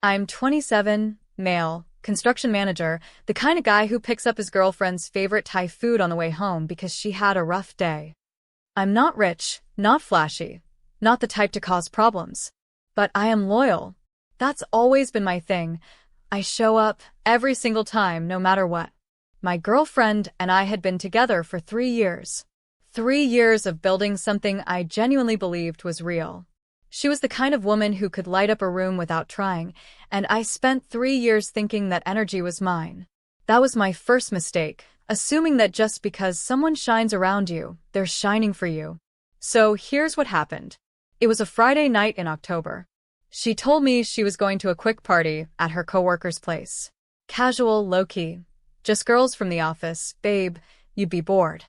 I'm 27, male, construction manager, the kind of guy who picks up his girlfriend's favorite Thai food on the way home because she had a rough day. I'm not rich, not flashy, not the type to cause problems. But I am loyal. That's always been my thing. I show up every single time, no matter what. My girlfriend and I had been together for 3 years. 3 years of building something I genuinely believed was real. She was the kind of woman who could light up a room without trying, and I spent 3 years thinking that energy was mine. That was my first mistake, assuming that just because someone shines around you, they're shining for you. So here's what happened. It was a Friday night in October. She told me she was going to a quick party at her coworker's place. Casual, low-key. Just girls from the office. Babe, you'd be bored.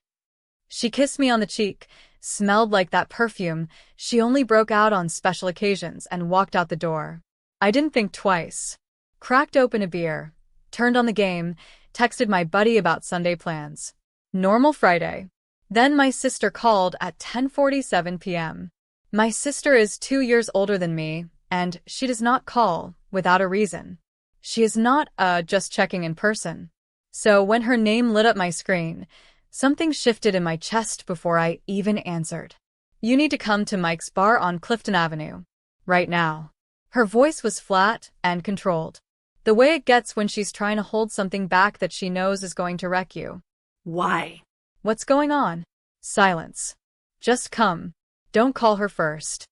She kissed me on the cheek, smelled like that perfume she only broke out on special occasions, and walked out the door. I didn't think twice. Cracked open a beer, turned on the game, texted my buddy about Sunday plans. Normal Friday. Then my sister called at 10:47 p.m. My sister is 2 years older than me, and she does not call without a reason. She is not just checking in person. So when her name lit up my screen, something shifted in my chest before I even answered. You need to come to Mike's bar on Clifton Avenue. Right now. Her voice was flat and controlled. The way it gets when she's trying to hold something back that she knows is going to wreck you. Why? What's going on? Silence. Just come. Don't call her first.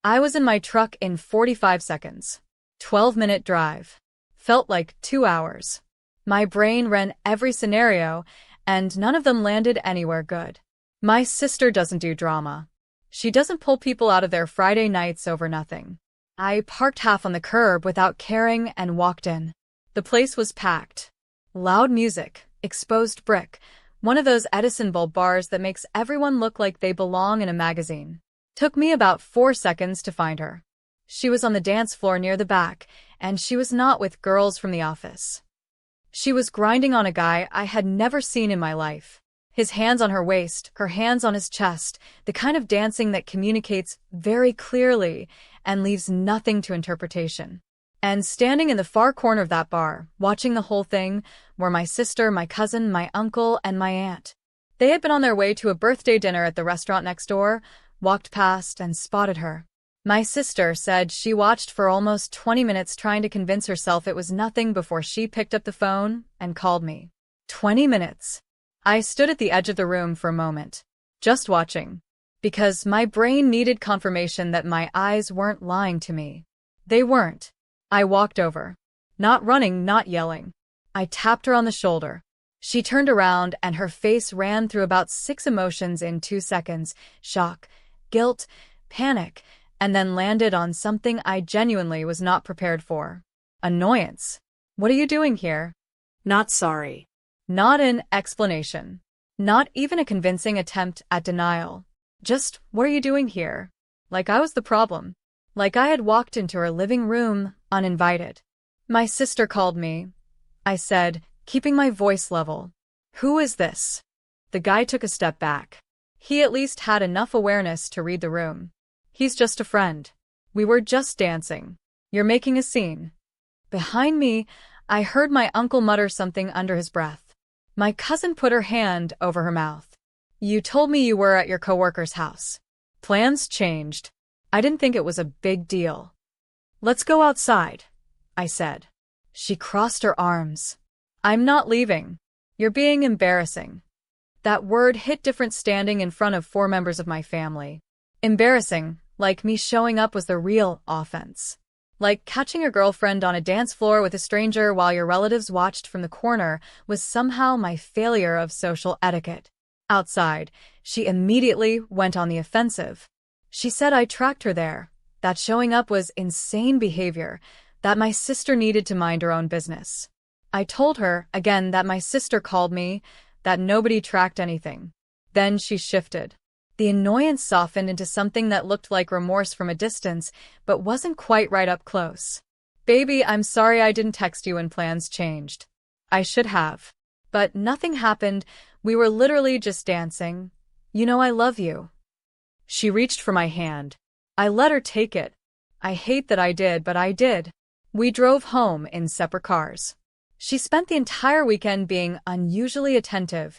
I was in my truck in 45 seconds. 12-minute drive. Felt like 2 hours. My brain ran every scenario, and none of them landed anywhere good. My sister doesn't do drama. She doesn't pull people out of their Friday nights over nothing. I parked half on the curb without caring and walked in. The place was packed. Loud music, exposed brick, one of those Edison bulb bars that makes everyone look like they belong in a magazine. Took me about 4 seconds to find her. She was on the dance floor near the back, and she was not with girls from the office. She was grinding on a guy I had never seen in my life. His hands on her waist, her hands on his chest, the kind of dancing that communicates very clearly and leaves nothing to interpretation. And standing in the far corner of that bar, watching the whole thing, were my sister, my cousin, my uncle, and my aunt. They had been on their way to a birthday dinner at the restaurant next door, walked past and spotted her. My sister said she watched for almost 20 minutes trying to convince herself it was nothing before she picked up the phone and called me. 20 minutes. I stood at the edge of the room for a moment, just watching, because my brain needed confirmation that my eyes weren't lying to me. They weren't. I walked over. Not running, not yelling. I tapped her on the shoulder. She turned around and her face ran through about 6 emotions in 2 seconds: shock, guilt, panic, and then landed on something I genuinely was not prepared for. Annoyance. What are you doing here? Not sorry. Not an explanation. Not even a convincing attempt at denial. Just, what are you doing here? Like I was the problem. Like I had walked into her living room, uninvited. My sister called me. I said, keeping my voice level. Who is this? The guy took a step back. He at least had enough awareness to read the room. He's just a friend. We were just dancing. You're making a scene. Behind me, I heard my uncle mutter something under his breath. My cousin put her hand over her mouth. You told me you were at your coworker's house. Plans changed. I didn't think it was a big deal. Let's go outside, I said. She crossed her arms. I'm not leaving. You're being embarrassing. That word hit different standing in front of 4 members of my family. Embarrassing, like me showing up was the real offense. Like catching a girlfriend on a dance floor with a stranger while your relatives watched from the corner was somehow my failure of social etiquette. Outside, she immediately went on the offensive. She said I tracked her there, that showing up was insane behavior, that my sister needed to mind her own business. I told her, again, that my sister called me, that nobody tracked anything. Then she shifted. The annoyance softened into something that looked like remorse from a distance, but wasn't quite right up close. Baby, I'm sorry I didn't text you when plans changed. I should have. But nothing happened. We were literally just dancing. You know I love you. She reached for my hand. I let her take it. I hate that I did, but I did. We drove home in separate cars. She spent the entire weekend being unusually attentive,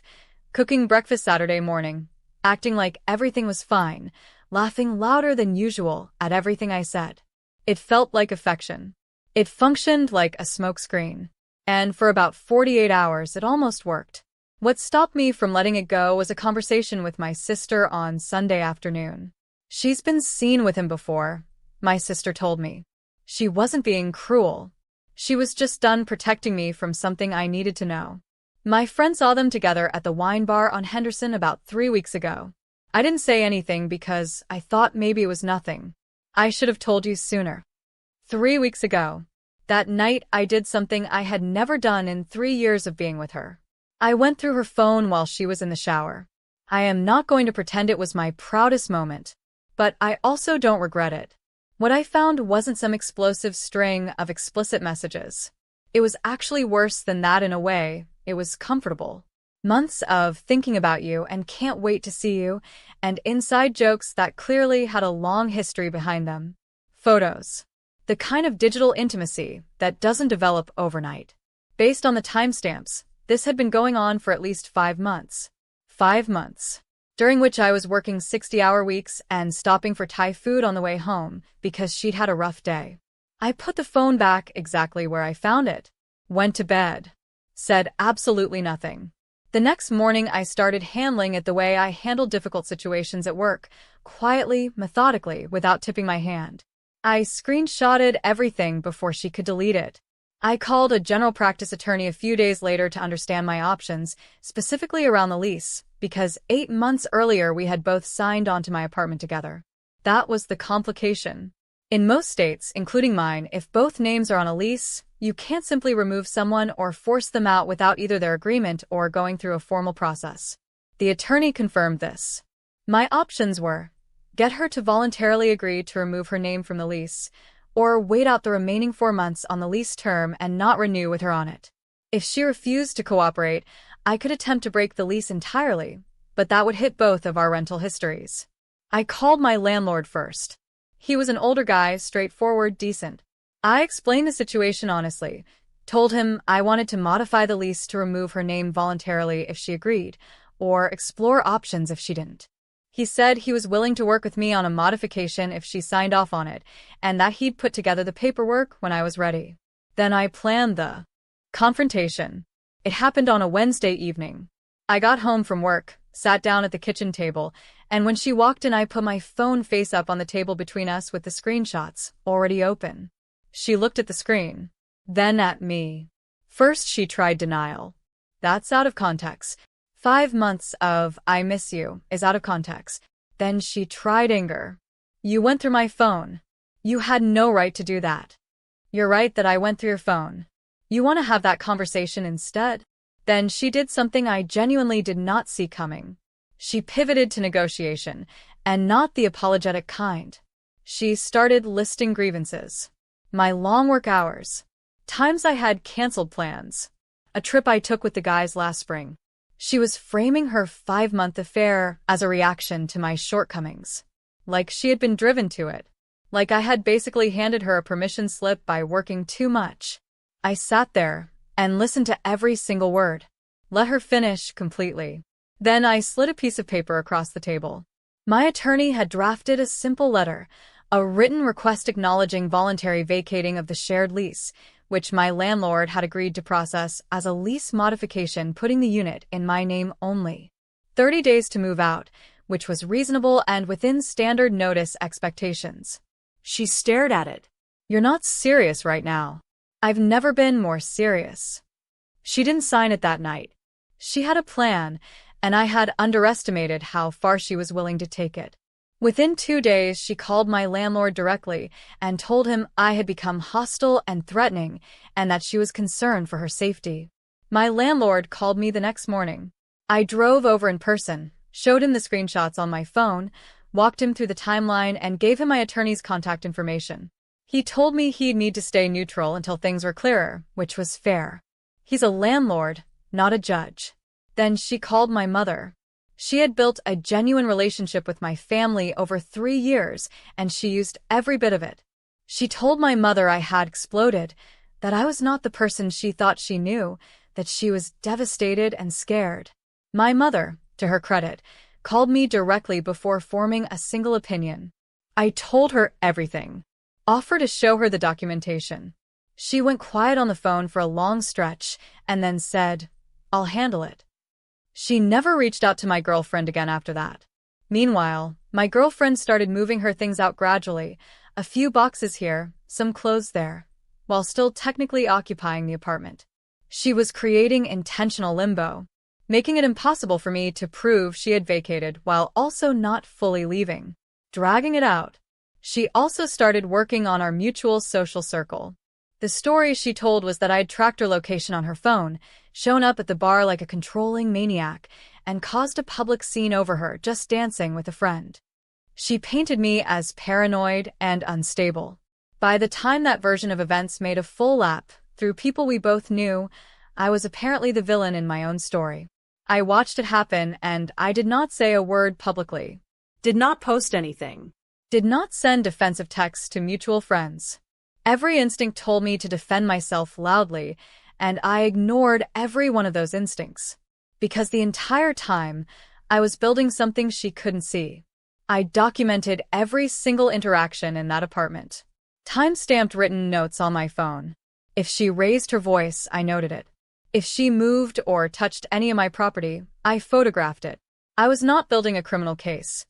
cooking breakfast Saturday morning, acting like everything was fine, laughing louder than usual at everything I said. It felt like affection. It functioned like a smokescreen. And for about 48 hours, it almost worked. What stopped me from letting it go was a conversation with my sister on Sunday afternoon. She's been seen with him before, my sister told me. She wasn't being cruel. She was just done protecting me from something I needed to know. My friend saw them together at the wine bar on Henderson about 3 weeks ago. I didn't say anything because I thought maybe it was nothing. I should have told you sooner. 3 weeks ago. That night I did something I had never done in 3 years of being with her. I went through her phone while she was in the shower. I am not going to pretend it was my proudest moment, but I also don't regret it. What I found wasn't some explosive string of explicit messages. It was actually worse than that in a way. It was comfortable. Months of thinking about you and can't wait to see you, and inside jokes that clearly had a long history behind them. Photos. The kind of digital intimacy that doesn't develop overnight. Based on the timestamps, this had been going on for at least 5 months. 5 months. During which I was working 60-hour weeks and stopping for Thai food on the way home because she'd had a rough day. I put the phone back exactly where I found it. Went to bed. Said absolutely nothing. The next morning I started handling it the way I handled difficult situations at work, quietly, methodically, without tipping my hand. I screenshotted everything before she could delete it. I called a general practice attorney a few days later to understand my options, specifically around the lease, because 8 months earlier we had both signed onto my apartment together. That was the complication. In most states, including mine, if both names are on a lease, you can't simply remove someone or force them out without either their agreement or going through a formal process. The attorney confirmed this. My options were: get her to voluntarily agree to remove her name from the lease, or wait out the remaining 4 months on the lease term and not renew with her on it. If she refused to cooperate, I could attempt to break the lease entirely, but that would hit both of our rental histories. I called my landlord first. He was an older guy, straightforward, decent. I explained the situation honestly, told him I wanted to modify the lease to remove her name voluntarily if she agreed, or explore options if she didn't. He said he was willing to work with me on a modification if she signed off on it, and that he'd put together the paperwork when I was ready. Then I planned the confrontation. It happened on a Wednesday evening. I got home from work, sat down at the kitchen table, and when she walked in I put my phone face up on the table between us with the screenshots already open. She looked at the screen, then at me. First she tried denial. That's out of context. 5 months of "I miss you" is out of context. Then she tried anger. You went through my phone. You had no right to do that. You're right that I went through your phone. You want to have that conversation instead? Then she did something I genuinely did not see coming. She pivoted to negotiation, and not the apologetic kind. She started listing grievances. My long work hours. Times I had canceled plans. A trip I took with the guys last spring. She was framing her 5-month affair as a reaction to my shortcomings. Like she had been driven to it. Like I had basically handed her a permission slip by working too much. I sat there and listened to every single word. Let her finish completely. Then I slid a piece of paper across the table. My attorney had drafted a simple letter, a written request acknowledging voluntary vacating of the shared lease, which my landlord had agreed to process as a lease modification, putting the unit in my name only. 30 days to move out, which was reasonable and within standard notice expectations. She stared at it. You're not serious right now. I've never been more serious. She didn't sign it that night. She had a plan, and I had underestimated how far she was willing to take it. Within 2 days, she called my landlord directly and told him I had become hostile and threatening and that she was concerned for her safety. My landlord called me the next morning. I drove over in person, showed him the screenshots on my phone, walked him through the timeline, and gave him my attorney's contact information. He told me he'd need to stay neutral until things were clearer, which was fair. He's a landlord, not a judge. Then she called my mother. She had built a genuine relationship with my family over 3 years, and she used every bit of it. She told my mother I had exploded, that I was not the person she thought she knew, that she was devastated and scared. My mother, to her credit, called me directly before forming a single opinion. I told her everything. Offered to show her the documentation. She went quiet on the phone for a long stretch and then said, "I'll handle it." She never reached out to my girlfriend again after that. Meanwhile, my girlfriend started moving her things out gradually, a few boxes here, some clothes there, while still technically occupying the apartment. She was creating intentional limbo, making it impossible for me to prove she had vacated while also not fully leaving. Dragging it out. She also started working on our mutual social circle. The story she told was that I had tracked her location on her phone, shown up at the bar like a controlling maniac, and caused a public scene over her just dancing with a friend. She painted me as paranoid and unstable. By the time that version of events made a full lap, through people we both knew, I was apparently the villain in my own story. I watched it happen, and I did not say a word publicly. Did not post anything. Did not send defensive texts to mutual friends. Every instinct told me to defend myself loudly, and I ignored every one of those instincts. Because the entire time, I was building something she couldn't see. I documented every single interaction in that apartment. Time-stamped written notes on my phone. If she raised her voice, I noted it. If she moved or touched any of my property, I photographed it. I was not building a criminal case.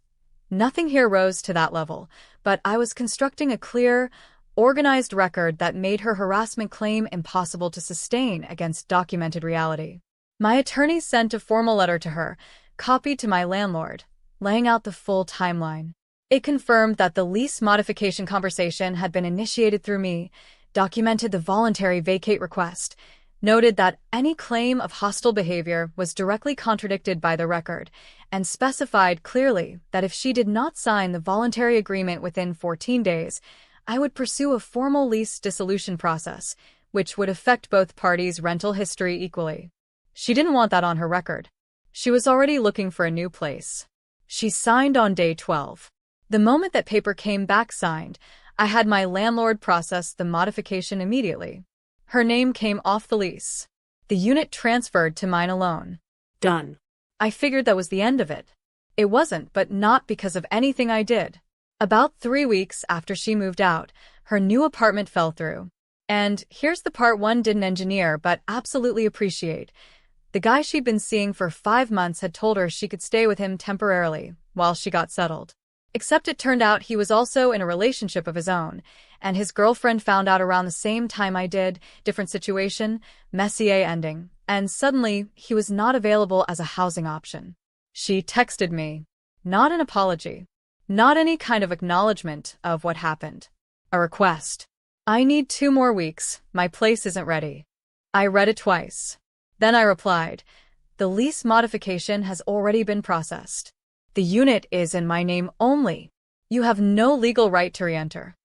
Nothing here rose to that level, but I was constructing a clear, organized record that made her harassment claim impossible to sustain against documented reality. My attorney sent a formal letter to her, copied to my landlord, laying out the full timeline. It confirmed that the lease modification conversation had been initiated through me, documented the voluntary vacate request, noted that any claim of hostile behavior was directly contradicted by the record, and specified clearly that if she did not sign the voluntary agreement within 14 days, I would pursue a formal lease dissolution process, which would affect both parties' rental history equally. She didn't want that on her record. She was already looking for a new place. She signed on day 12. The moment that paper came back signed, I had my landlord process the modification immediately. Her name came off the lease. The unit transferred to mine alone. Done. I figured that was the end of it. It wasn't, but not because of anything I did. About 3 weeks after she moved out, her new apartment fell through. And here's the part one didn't engineer but absolutely appreciate. The guy she'd been seeing for 5 months had told her she could stay with him temporarily while she got settled. Except it turned out he was also in a relationship of his own, and his girlfriend found out around the same time I did, different situation, Messier ending, and suddenly he was not available as a housing option. She texted me. Not an apology. Not any kind of acknowledgement of what happened. A request. I need 2 more weeks, my place isn't ready. I read it twice. Then I replied, the lease modification has already been processed. The unit is in my name only. You have no legal right to re-enter.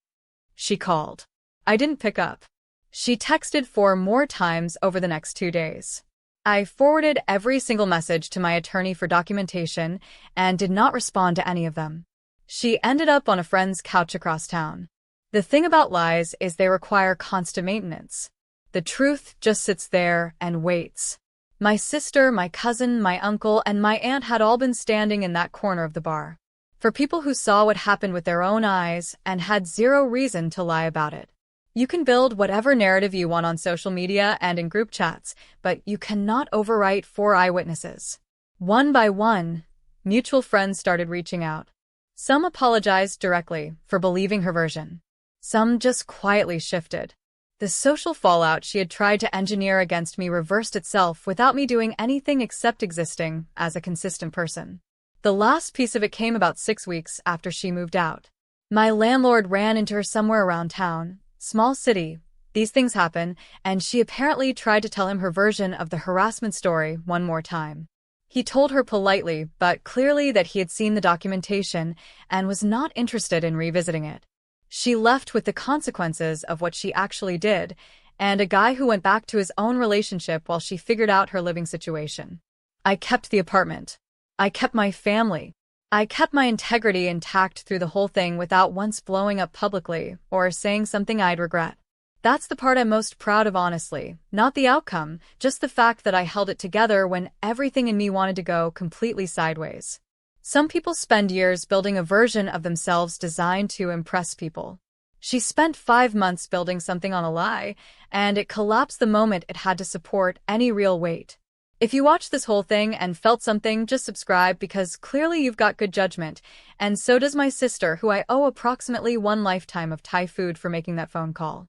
She called. I didn't pick up. She texted 4 more times over the next 2 days. I forwarded every single message to my attorney for documentation and did not respond to any of them. She ended up on a friend's couch across town. The thing about lies is they require constant maintenance. The truth just sits there and waits. My sister, my cousin, my uncle, and my aunt had all been standing in that corner of the bar. For people who saw what happened with their own eyes and had zero reason to lie about it. You can build whatever narrative you want on social media and in group chats, but you cannot overwrite 4 eyewitnesses. One by one, mutual friends started reaching out. Some apologized directly for believing her version. Some just quietly shifted. The social fallout she had tried to engineer against me reversed itself without me doing anything except existing as a consistent person. The last piece of it came about 6 weeks after she moved out. My landlord ran into her somewhere around town, small city, these things happen, and she apparently tried to tell him her version of the harassment story one more time. He told her politely, but clearly that he had seen the documentation and was not interested in revisiting it. She left with the consequences of what she actually did, and a guy who went back to his own relationship while she figured out her living situation. I kept the apartment. I kept my family. I kept my integrity intact through the whole thing without once blowing up publicly or saying something I'd regret. That's the part I'm most proud of, honestly. Not the outcome, just the fact that I held it together when everything in me wanted to go completely sideways. Some people spend years building a version of themselves designed to impress people. She spent 5 months building something on a lie, and it collapsed the moment it had to support any real weight. If you watched this whole thing and felt something, just subscribe because clearly you've got good judgment, and so does my sister, who I owe approximately 1 lifetime of Thai food for making that phone call.